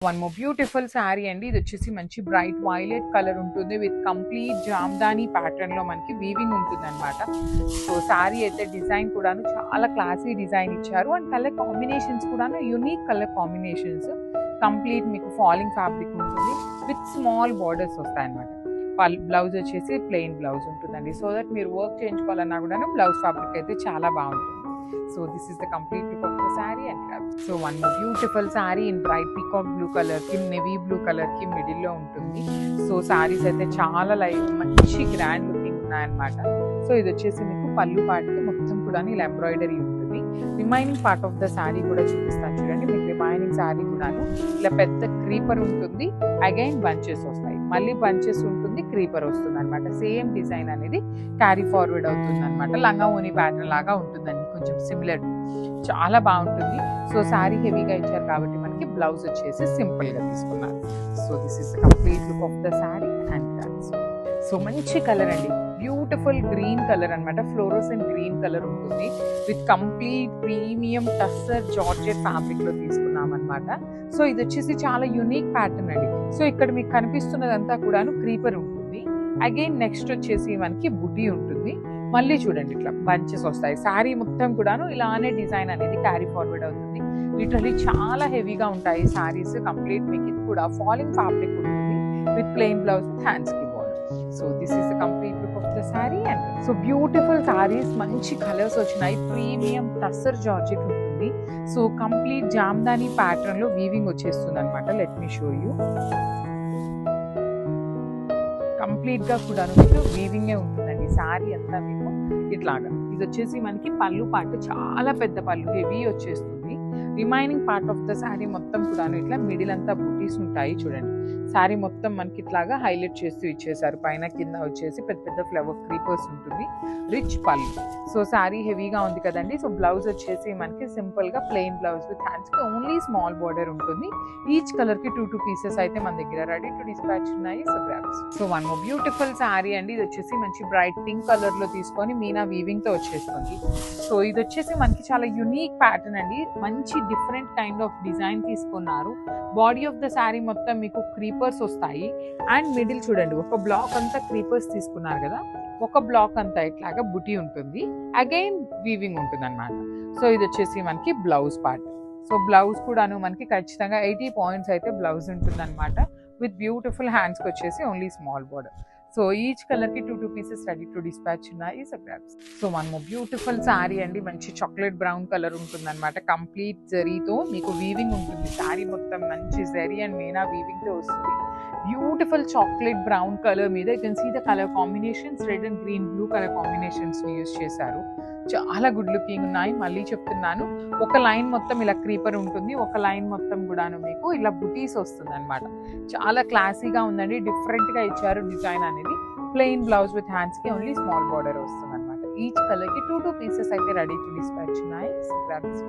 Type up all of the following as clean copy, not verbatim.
One more beautiful sari అండి. ఇది వచ్చేసి మంచి బ్రైట్ వైలెట్ కలర్ ఉంటుంది విత్ కంప్లీట్ జామ్దాని ప్యాటర్న్ లో మనకి వీవింగ్ ఉంటుంది అనమాట. సో శారీ అయితే డిజైన్ కూడాను చాలా క్లాసీ డిజైన్ ఇచ్చారు అండ్ కలర్ కాంబినేషన్స్ కూడాను యూనిక్ కలర్ కాంబినేషన్స్. కంప్లీట్ మీకు ఫాలింగ్ ఫ్యాబ్రిక్ ఉంటుంది విత్ స్మాల్ బార్డర్స్ వస్తాయి అనమాట. బ్లౌజ్ వచ్చేసి ప్లెయిన్ బ్లౌజ్ ఉంటుందండి. సో దట్ మీరు వర్క్ చేయించుకోవాలన్నా కూడా బ్లౌజ్ ఫ్యాబ్రిక్ అయితే చాలా బాగుంటుంది. So this is the complete look of the saree and wraps. So one more beautiful saree in bright peacock blue color ki navy blue color ki middle lo untundi. So sarees aithe chaala manchi grand looking unnayannamata. So idu vachesi meeku pallu part ki mottham kuda ila embroidery untundi. Remaining part of the saree kuda chupistanu chudandi. Meeku remaining saree kudanu ila pedda creeper untundi, again bunches vastayi, మళ్ళీ bunches ఉంటుంది, creeper వస్తుంది అనమాట. Same design అనేది carry forward అవుతుంది అనమాట. లంగా ఓని pattern లాగా ఉంటుందండి, కొంచెం సిమిలర్, చాలా బాగుంటుంది. సో శారీ హెవీగా ఇచ్చారు కాబట్టి మనకి బ్లౌజ్ వచ్చేసి సింపుల్ గా తీసుకున్నారు. So this is the complete look of the sari and that's. So మంచి కలర్ అండి, బ్యూటిఫుల్ గ్రీన్ కలర్ అనమాట. ఫ్లోరోసెంట్ గ్రీన్ కలర్ ఉంటుంది with complete premium tussar georgette fabric లో తీసుకున్నాం అనమాట. సో ఇది వచ్చేసి చాలా యూనిక్ ప్యాటర్న్ అండి. సో ఇక్కడ మీకు కనిపిస్తున్నదంతా కూడాను క్రీపర్ ఉంటుంది, అగైన్ నెక్స్ట్ వచ్చేసి మనకి బుటీ ఉంటుంది, మళ్ళీ చూడండి ఇట్లా బంచెస్ వస్తాయి. శారీ మొత్తం కూడాను ఇలానే డిజైన్ అనేది క్యారీ ఫార్వర్డ్ అవుతుంది. లిటరలీ చాలా హెవీగా ఉంటాయి శారీస్. కంప్లీట్ మీకు ఇది కూడా ఫాలింగ్ ఫ్యాబ్రిక్ ఉంటుంది with plain blouse with hands కి border. So this is the complete look of the sari and so beautiful saris, మంచి కలర్స్ వచ్చినాయి, ప్రీమియం టస్సర్ జార్జెట్ ఉంటుంది. సో కంప్లీట్ జామ్దాని ప్యాటర్న్ లో వీవింగ్ వచ్చేస్తుంది అనమాట. Let me show you. Complete గా కూడా మీకు వీవింగే ఉంటుందండి శారీ అంతా మీకు ఇట్లాగా. ఇది వచ్చేసి మనకి పళ్ళు పాటు చాలా పెద్ద పళ్ళు, హెవీ వచ్చేస్తుంది. Remaining part of the sari మొత్తం కూడా ఇట్లా మిడిల్ అంతా బుటీస్ ఉంటాయి చూడండి. శారీ మొత్తం మనకి ఇట్లాగా హైలైట్ చేస్తూ ఇచ్చేసారు. పైన కింద వచ్చేసి పెద్ద పెద్ద ఫ్లవర్ క్రీపర్స్ ఉంటుంది, రిచ్ పళ్ళు. సో శారీ హెవీగా ఉంది కదండి. సో బ్లౌజ్ వచ్చేసి మనకి సింపుల్ గా ప్లెయిన్ బ్లౌజ్ విత్ హ్యాండ్స్ కి ఓన్లీ స్మాల్ బార్డర్ ఉంటుంది. ఈచ్ కలర్ కి 2 పీసెస్ అయితే మన దగ్గర రెడీ టు డిస్పాచ్ ఉన్నాయి. So grabs. So one more beautiful sari అండి. ఇది వచ్చేసి మంచి బ్రైట్ పింక్ కలర్ లో తీసుకొని మీనా వీవింగ్ తో వచ్చేస్తుంది. సో ఇది వచ్చేసి మనకి చాలా యూనిక్ ప్యాటర్న్ అండి, మంచి డిఫరెంట్ కైండ్ ఆఫ్ డిజైన్ తీసుకున్నారు. బాడీ ఆఫ్ ద శారీ మొత్తం మీకు క్రీపర్స్ వస్తాయి అండ్ మిడిల్ చూడండి ఒక బ్లాక్ అంతా క్రీపర్స్ తీసుకున్నారు కదా, ఒక బ్లాక్ అంతా ఇట్లాగా బుటీ ఉంటుంది, అగైన్ వీవింగ్ ఉంటుంది అనమాట. సో ఇది వచ్చేసి మనకి బ్లౌజ్ పార్ట్. సో బ్లౌజ్ కూడాను మనకి ఖచ్చితంగా 80 పాయింట్స్ అయితే బ్లౌజ్ ఉంటుంది అనమాట విత్ బ్యూటిఫుల్ హ్యాండ్స్కి వచ్చేసి only small border. So each colour కి 2 పీసెస్ రెడీ టు డిస్పాచ్ ఉన్నాయి. So grabs. So one more beautiful sari అండి, మంచి చాక్లెట్ బ్రౌన్ కలర్ ఉంటుంది అనమాట. కంప్లీట్ జరీతో మీకు వీవింగ్ ఉంటుంది. శారీ మొత్తం మంచి జరీ అండ్ మీనా వీవింగ్ తో వస్తుంది. బ్యూటిఫుల్ చాక్లెట్ బ్రౌన్ కలర్ మీద you can see the colour combinations, red and green blue colour combinations ని యూజ్ చేశారు. చాలా గుడ్ లుకింగ్ ఉన్నాయి. మళ్ళీ చెప్తున్నాను, ఒక లైన్ మొత్తం ఇలా క్రీపర్ ఉంటుంది, ఒక లైన్ మొత్తం కూడాను మీకు ఇలా బుటీస్ వస్తుంది అనమాట. చాలా క్లాసీగా ఉందండి, డిఫరెంట్ గా ఇచ్చారు డిజైన్ అనేది. ప్లెయిన్ బ్లౌజ్ విత్ హ్యాండ్స్ కి ఓన్లీ స్మాల్ బార్డర్ వస్తుంది అనమాట. ఈచ్ కలర్ కి 2 పీసెస్ అయితే రెడీ టు డిస్పాచ్ ఉన్నాయి. So grabs.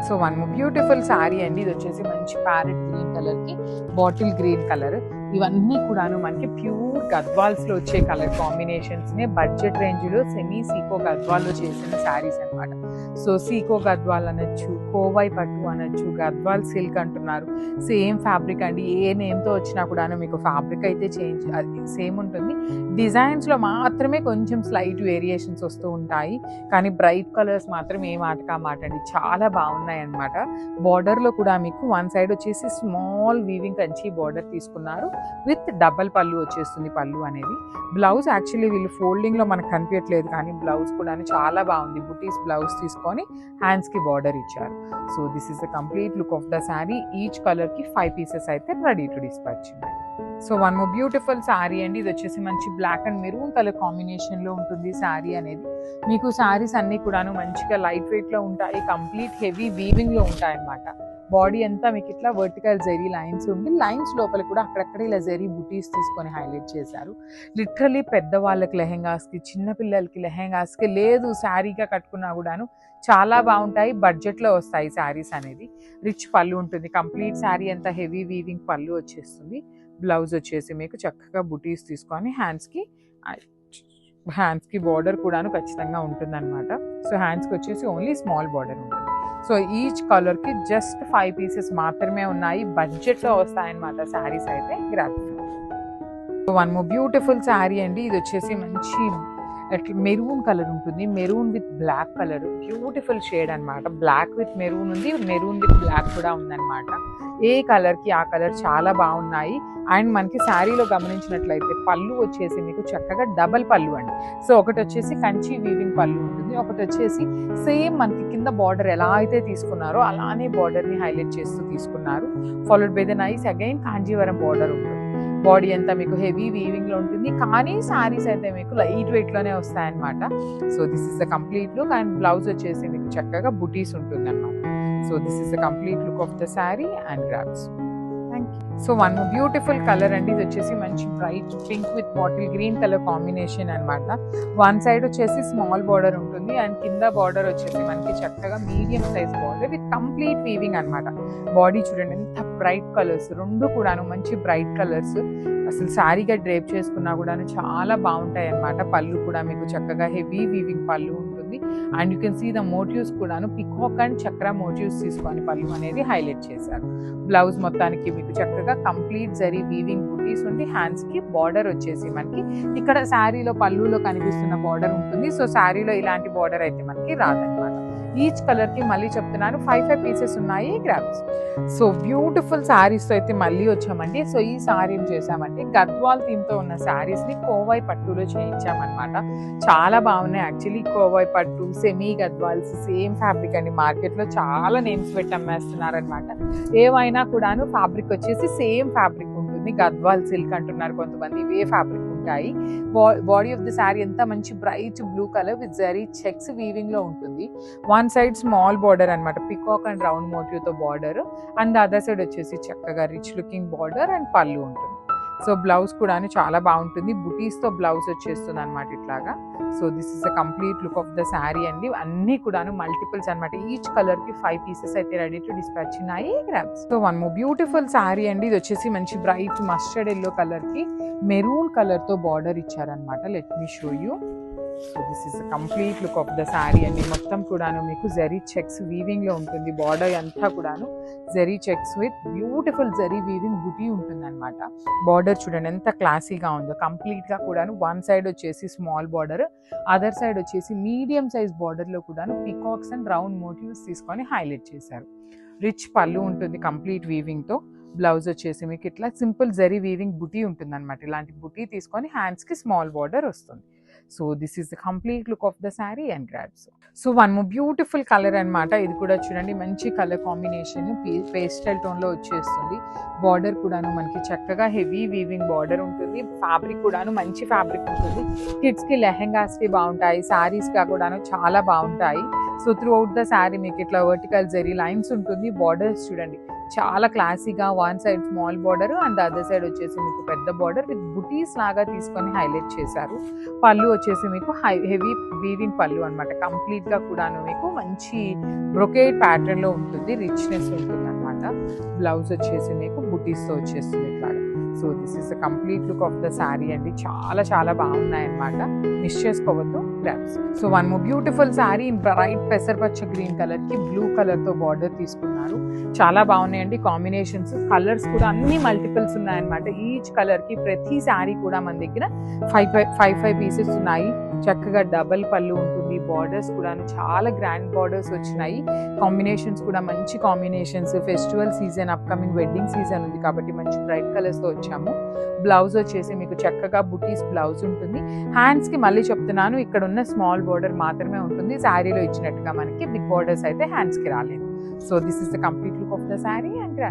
So one beautiful sari అండి. ఇది వచ్చేసి మంచి ప్యారెట్ గ్రీన్ కలర్ కి బాటిల్ గ్రీన్ కలర్. ఇవన్నీ కూడాను మనకి ప్యూర్ గద్వాల్స్లో వచ్చే కలర్ కాంబినేషన్స్నే బడ్జెట్ రేంజ్లో సెమీ సీకో గద్వాల్లో చేసిన శారీస్ అనమాట. సో సీకో గద్వాల్ అనొచ్చు, కోవై పట్టు అనొచ్చు, గద్వాల్ సిల్క్ అంటున్నారు. సేమ్ ఫ్యాబ్రిక్ అండి, ఏ నేమ్తో వచ్చినా కూడాను మీకు ఫ్యాబ్రిక్ అయితే చేంజ్ సేమ్ ఉంటుంది. డిజైన్స్లో మాత్రమే కొంచెం స్లైట్ వేరియేషన్స్ వస్తూ ఉంటాయి, కానీ బ్రైట్ కలర్స్ మాత్రం ఏ మాటకా మాట అండి, చాలా బాగున్నాయి అనమాట. బార్డర్లో కూడా మీకు వన్ సైడ్ వచ్చేసి స్మాల్ వీవింగ్ కంచి బార్డర్ తీసుకున్నారు విత్ డబల్ పళ్ళు వచ్చేస్తుంది. పళ్ళు అనేది బ్లౌజ్ యాక్చువల్లీ వీళ్ళు ఫోల్డింగ్లో మనకు కనిపించట్లేదు, కానీ బ్లౌజ్ కూడా చాలా బాగుంది. బుటీస్ బ్లౌజ్ తీసుకొని హ్యాండ్స్కి బార్డర్ ఇచ్చారు. So this is the complete look of the sari. Each కలర్కి 5 పీసెస్ అయితే ready to dispatch. So one more beautiful sari అండి. ఇది వచ్చేసి మంచి బ్లాక్ అండ్ మెరూన్ కలర్ కాంబినేషన్లో ఉంటుంది శారీ అనేది. మీకు శారీస్ అన్నీ కూడాను మంచిగా లైట్ వెయిట్లో ఉంటాయి, కంప్లీట్ హెవీ వీవింగ్లో ఉంటాయి అన్నమాట. బాడీ అంతా మీకు ఇట్లా వర్టికల్ జెరీ లైన్స్ ఉండి, లైన్స్ లోపల కూడా అక్కడక్కడ ఇలా జెరీ బుటీస్ తీసుకొని హైలైట్ చేశారు. లిటరలీ పెద్దవాళ్ళకి లెహెంగాస్కి, చిన్నపిల్లలకి లెహెంగాస్కి, లేదు శారీగా కట్టుకున్నా కూడాను చాలా బాగుంటాయి. బడ్జెట్లో వస్తాయి శారీస్ అనేది. రిచ్ పళ్ళు ఉంటుంది, కంప్లీట్ శారీ అంతా హెవీ వీవింగ్ పళ్ళు వచ్చేస్తుంది. బ్లౌజ్ వచ్చేసి మీకు చక్కగా బుటీస్ తీసుకొని హ్యాండ్స్కి బార్డర్ కూడాను ఖచ్చితంగా ఉంటుంది అనమాట. సో హ్యాండ్స్కి వచ్చేసి ఓన్లీ స్మాల్ బార్డర్ ఉంటుంది. సో ఈచ్ కలర్కి జస్ట్ 5 పీసెస్ మాత్రమే ఉన్నాయి, బడ్జెట్లో వస్తాయన్నమాట శారీస్ అయితే. So one more beautiful sari అండి. ఇది వచ్చేసి మంచి మెరూన్ కలర్ ఉంటుంది, maroon with black colour, beautiful shade అనమాట. బ్లాక్ విత్ మెరూన్ ఉంది, మెరూన్ విత్ బ్లాక్ కూడా ఉందన్నమాట. ఏ కలర్కి ఆ కలర్ చాలా బాగున్నాయి. అండ్ మనకి శారీలో గమనించినట్లయితే పళ్ళు వచ్చేసి మీకు చక్కగా డబల్ పళ్ళు అండి. సో ఒకటి వచ్చేసి కంచి వీవింగ్ పళ్ళు ఉంటుంది, ఒకటి వచ్చేసి సేమ్ మనకి కింద బార్డర్ ఎలా అయితే తీసుకున్నారో అలానే బార్డర్ని హైలైట్ చేస్తూ తీసుకున్నారు. Followed by the nice again Kanjeevaram border ఉంటుంది. బాడీ అంతా మీకు హెవీ వీవింగ్లో ఉంటుంది, కానీ శారీస్ అయితే మీకు లైట్ వెయిట్లోనే వస్తాయన్నమాట. So this is the complete look. And blouse వచ్చేసి మీకు చక్కగా బుటీస్ ఉంటుంది అనమాట. So this is the complete look of the sari and grabs. Thank you. So one beautiful colour అండి. ఇది వచ్చేసి మంచి bright pink with bottle green colour combination అనమాట. వన్ సైడ్ వచ్చేసి స్మాల్ బార్డర్ ఉంటుంది, అండ్ కింద బార్డర్ వచ్చేసి మనకి చక్కగా medium size border with complete weaving అనమాట. బాడీ చూడండి ఎంత బ్రైట్ కలర్స్, రెండు కూడాను మంచి బ్రైట్ కలర్స్. అసలు శారీగా డ్రేప్ చేసుకున్నా కూడాను చాలా బాగుంటాయి అనమాట. పళ్ళు కూడా మీకు చక్కగా హెవీ వీవింగ్ పళ్ళు ఉంటుంది. And you can see the motifs కూడాను పికాక్ అండ్ చక్ర మోటివ్స్ తీసుకొని పళ్ళు అనేది హైలైట్ చేశారు. బ్లౌజ్ మొత్తానికి మీకు చక్కగా కంప్లీట్ జరీ వీవింగ్ బుటీస్ ఉండి, హ్యాండ్స్కి బార్డర్ వచ్చేసి మనకి ఇక్కడ శారీలో పళ్ళులో కనిపిస్తున్న బార్డర్ ఉంటుంది. సో శారీలో ఇలాంటి బార్డర్ అయితే మనకి రాదనమాట. ఈచ్ కలర్కి మళ్ళీ చెప్తున్నాను 5 పీసెస్ ఉన్నాయి, గ్రాబ్స్. సో బ్యూటిఫుల్ శారీస్తో అయితే మళ్ళీ వచ్చామండి. సో ఈ శారీ ఏం చేసామంటే గద్వాల్ థీమ్తో ఉన్న శారీస్ని కోవై పట్టులో చేయించామన్నమాట. చాలా బాగున్నాయి యాక్చువల్లీ. కోవై పట్టు, సెమీ గద్వాల్స్, సేమ్ ఫ్యాబ్రిక్ అండి. మార్కెట్లో చాలా నేమ్స్ పెట్టి అమ్మేస్తున్నారనమాట. ఏవైనా కూడాను ఫ్యాబ్రిక్ వచ్చేసి సేమ్ ఫ్యాబ్రిక్ ఉంటుంది. గద్వాల్ సిల్క్ అంటున్నారు కొంతమంది, ఇవే ఫ్యాబ్రిక్ ఉంటాయి. బాడీ ఆఫ్ ది శారీ అంతా మంచి bright blue colour with zari checks weaving లో ఉంటుంది. వన్ సైడ్ స్మాల్ బార్డర్ అనమాట, పికాక్ అండ్ రౌండ్ మోటివ్ తో బార్డర్, అండ్ అదర్ సైడ్ వచ్చేసి చక్కగా రిచ్ లుకింగ్ బార్డర్ అండ్ పళ్ళు ఉంటుంది. సో బ్లౌజ్ కూడా చాలా బాగుంటుంది, బుటీస్తో బ్లౌజ్ వచ్చేస్తుంది అనమాట ఇట్లాగా. So this is the complete look of the sari అండి. అన్నీ కూడాను మల్టిపుల్స్ అనమాట. ఈచ్ కలర్కి 5 పీసెస్ అయితే రెడీ టు డిస్పాచ్ ఉన్నాయి, grabs. So one more beautiful sari అండి. ఇది వచ్చేసి మంచి బ్రైట్ మస్టర్డ్ ఎల్లో కలర్కి మెరూన్ కలర్తో బార్డర్ ఇచ్చారనమాట. Let me show you. So this is the complete look of the sari అండి. మొత్తం కూడాను మీకు జరీ చెక్స్ వీవింగ్లో ఉంటుంది. బార్డర్ అంతా కూడాను zari checks with beautiful zari weaving బుటీ ఉంటుంది అనమాట. బార్డర్ చూడండి ఎంత క్లాసీగా ఉందో. కంప్లీట్గా కూడాను వన్ సైడ్ వచ్చేసి స్మాల్ బార్డర్, అదర్ సైడ్ వచ్చేసి మీడియం సైజ్ బార్డర్లో కూడాను పికాక్స్ అండ్ రౌండ్ మోటివ్స్ తీసుకొని హైలైట్ చేశారు. రిచ్ పళ్ళు ఉంటుంది కంప్లీట్ వీవింగ్తో. బ్లౌజ్ వచ్చేసి మీకు ఇట్లా సింపుల్ జరీ వీవింగ్ బుటీ ఉంటుంది అనమాట. ఇలాంటి బుటీ తీసుకొని హ్యాండ్స్కి స్మాల్ బార్డర్ వస్తుంది. So this is the complete look of the sari and grabs. So one more beautiful colour అనమాట. ఇది కూడా చూడండి మంచి కలర్ కాంబినేషన్, పేస్టల్ టోన్లో వచ్చేస్తుంది. బార్డర్ కూడాను మనకి చక్కగా హెవీ వీవింగ్ బార్డర్ ఉంటుంది. ఫ్యాబ్రిక్ కూడాను మంచి ఫ్యాబ్రిక్ ఉంటుంది. కిడ్స్కి లెహెంగాస్కి బాగుంటాయి, శారీస్గా కూడాను చాలా బాగుంటాయి. So through out the sari మీకు ఇట్లా వర్టికల్ జరీ లైన్స్ ఉంటుంది. బార్డర్స్ చూడండి చాలా క్లాసీగా, one side small border and other side వచ్చేసి మీకు పెద్ద బార్డర్ విత్ బుటీస్ లాగా తీసుకొని హైలైట్ చేశారు. పళ్ళు వచ్చేసి మీకు హెవీ వీవింగ్ పళ్ళు అనమాట. కంప్లీట్గా కూడాను మీకు మంచి బ్రొకేడ్ ప్యాటర్న్లో ఉంటుంది, రిచ్నెస్ ఉంటుంది అనమాట. బ్లౌజ్ వచ్చేసి మీకు బుటీస్తో వచ్చేస్తుంది ఇట్లాగా. So this is the complete look of the sari అండి. చాలా చాలా బాగున్నాయి అన్నమాట, మిస్ చేసుకోవద్దు grabs. So one more beautiful sari in bright పెసరపచ్చ గ్రీన్ కలర్ కి బ్లూ కలర్ తో బార్డర్ తీసుకున్నారు. చాలా బాగున్నాయండి కాంబినేషన్స్, కలర్స్ కూడా అన్ని మల్టిపుల్స్ ఉన్నాయన్నమాట. ఈచ్ కలర్ కి ప్రతి శారీ కూడా మన దగ్గర 5 పీసెస్ ఉన్నాయి. చక్కగా డబల్ పళ్ళు ఉంటుంది, బార్డర్స్ కూడా చాలా గ్రాండ్ బార్డర్స్ వచ్చినాయి. కాంబినేషన్స్ కూడా మంచి combinations. Festival season, upcoming wedding season ఉంది కాబట్టి మంచి బ్రైట్ కలర్స్ తో వచ్చాము. బ్లౌజ్ వచ్చేసి మీకు చక్కగా బుటీస్ బ్లౌజ్ ఉంటుంది. హ్యాండ్స్ కి మళ్ళీ చెప్తున్నాను, ఇక్కడ ఉన్న స్మాల్ బార్డర్ మాత్రమే ఉంటుంది. శారీలో ఇచ్చినట్టుగా మనకి బిగ్ బార్డర్స్ అయితే హ్యాండ్స్ కి రాలేదు. So this is the complete look of the sari and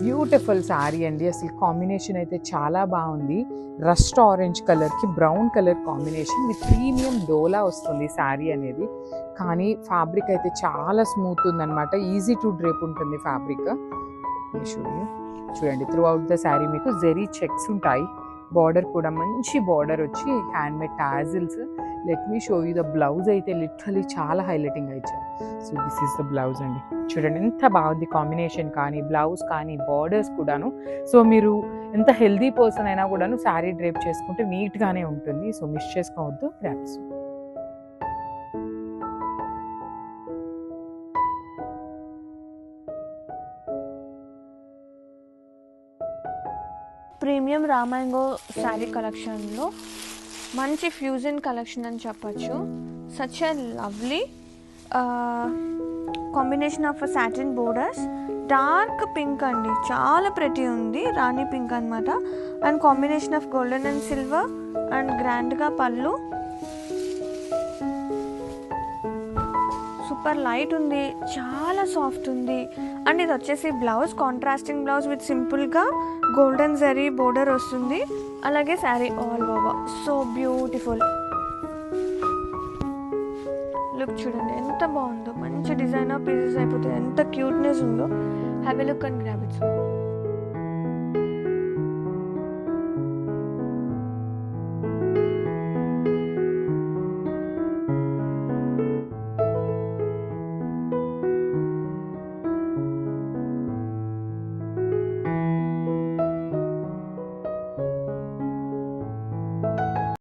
beautiful sari అండి. అసలు కాంబినేషన్ అయితే చాలా బాగుంది. రస్ట్ ఆరెంజ్ కలర్కి brown colour combination with premium Dola వస్తుంది శారీ అనేది. కానీ ఫ్యాబ్రిక్ అయితే చాలా స్మూత్ ఉందన్నమాట, ఈజీ టు డ్రేప్ ఉంటుంది ఫ్యాబ్రిక్. చూడండి త్రూ అవుట్ ద శారీ మీకు జెరీ చెక్స్ ఉంటాయి. బార్డర్ కూడా మంచి బార్డర్ వచ్చి handmade tassels. Let me show you the blouse అయితే లిటరలీ చాలా హైలైటింగ్ ఇచ్చారు. So this is the blouse అండి. చూడండి ఎంత బాగుంది కాంబినేషన్ కానీ బ్లౌజ్ కానీ బార్డర్స్ కూడాను. సో మీరు ఎంత హెల్దీ పర్సన్ అయినా కూడాను శారీ డ్రేప్ చేసుకుంటే నీట్గానే ఉంటుంది. సో మిస్ చేసుకోవద్దు గ్రాబ్స్. ప్రీమియం రామాంగో శారీ కలెక్షన్లో మంచి ఫ్యూజన్ కలెక్షన్ అని చెప్పచ్చు. Such a lovely combination of satin borders, dark pink అండి, చాలా ప్రెటీ ఉంది, రాణి పింక్ అనమాట. And combination of golden and silver and గ్రాండ్గా పళ్ళు, సూపర్ లైట్ ఉంది, చాలా సాఫ్ట్ ఉంది. అండ్ ఇది వచ్చేసి బ్లౌజ్, కాంట్రాస్టింగ్ బ్లౌజ్ విత్ సింపుల్గా గోల్డెన్ జరీ బోర్డర్ వస్తుంది. అలాగే sari all over so beautiful look. చూడండి ఎంత బాగుందో, మంచి డిజైనర్ పీసెస్ అయిపోతుంది, ఎంత క్యూట్నెస్ ఉందో. Have a look and grab it.